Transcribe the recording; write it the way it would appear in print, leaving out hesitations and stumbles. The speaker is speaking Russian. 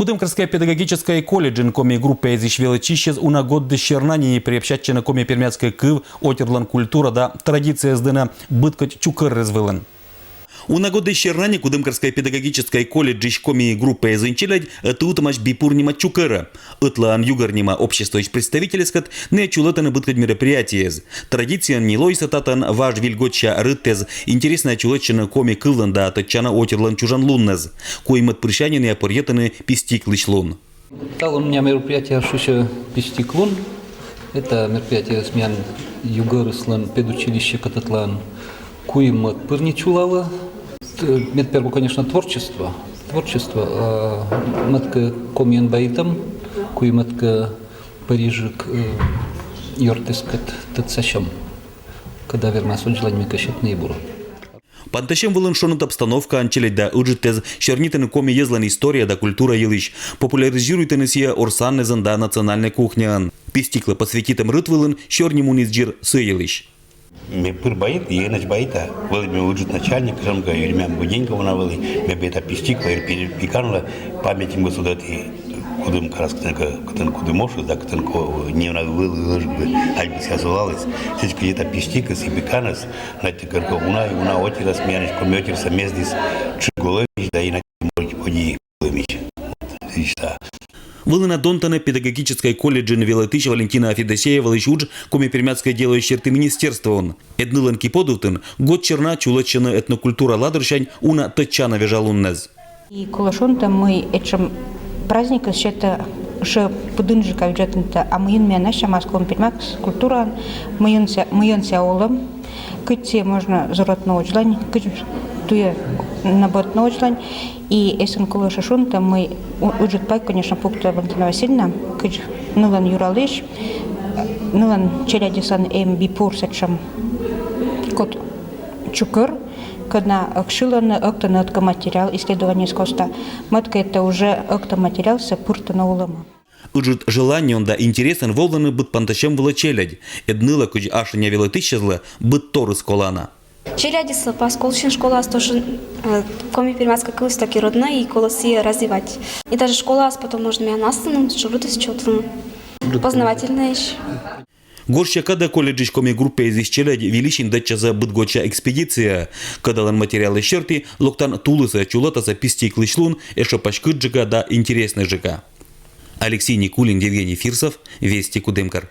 Кудымкарская педагогическая колледж коми группа из Величищез уна год дещернани приобщатчена коми пермяцкая кыв отерлан культура да традиция сдана быткать чукыр развылын. Уна год дещернани Кудымкарская педагогическая колледж коми группа из Инчелядь это утамаш бипурнима чукыра. Ытлан югарнима общество представительскат не чулатаны быткать мероприятие. Традиция не лойса татан важ вильготча рыттез интересная чулатчина коми кылан да татчана отерлан чужан луннез. Коимат прищанины опорьетаны пистик лышлун. Стало у меня мероприятие шуша пистиклун. Это мероприятие смен югарыслан педучилище кататлан. Коимат пырничулава. Это первое, конечно, творчество. Матка комьен баитам, коиматка Парижик йортискат тацашам. Когда верма соджлань кашет нейбуру. Панташем вылыншонут обстановка анчелет да уджитез чернитаны коми езлан история да культура елыш. Популяризирует сия орсаннезан да национальная кухня. Пистикла посвятитым рыт вылын черни мунизджир сыелыш. Мне пыр боит, и иначе боится. Вели мне уджит начальник, жамка, или меня буденька на вели, мне бета пистикла, или пиканла, память им государстве. Кудым кудымошу, да кудым не на выложбы, альбис казалось, здесь где-то пистика, си пиканас, на те как уна отира смеянич, комётир самездис, чуголович, да и на те поди лемич. Здесь да. Вылына донтана педагогической колледжа Велетыч Валентина Афидосеева лычудж, коми пермяцкое делает черты министерства он. Эдныланки подутын, год черна чулачана этнокультура ладрщань, уна тачана вежалуннез. И колошон-то мы этим праздником счета что подынжика бюджетнта, а мы инме наша маском пермяц культура, мы инся олам, кыти можно заротного желания, кыти туя наботного желания. И если колошон, то мы уджит пай, конечно, пукта Валентина Васильевна, кыти нылан юралыш, нылан челядисан бипур сечам кот чукыр. Когда акшилан актонатка материал исследования искусства, матка это уже актоматериал с пурта на улама. Уджит желание он да интересен волны быть панташем было челядь. Эдныла куч ашиня Велетычезла быть торы с колана. Челядисла поскольку школа тоже коми пермяцкая кылась таки родная и колоси развивать. И даже школа потом можно меня настаном, что вроде что-то познавательное еще. Горща когда колледжич коми группе из Челяди величин датча за бытгоча экспедиция, когда лан материалы черти, локтан тулыса чулатаса пистик лышлун, эшо пашкыджика да интересный жика. Алексей Никулин, Евгений Фирсов, Вести Кудымкар.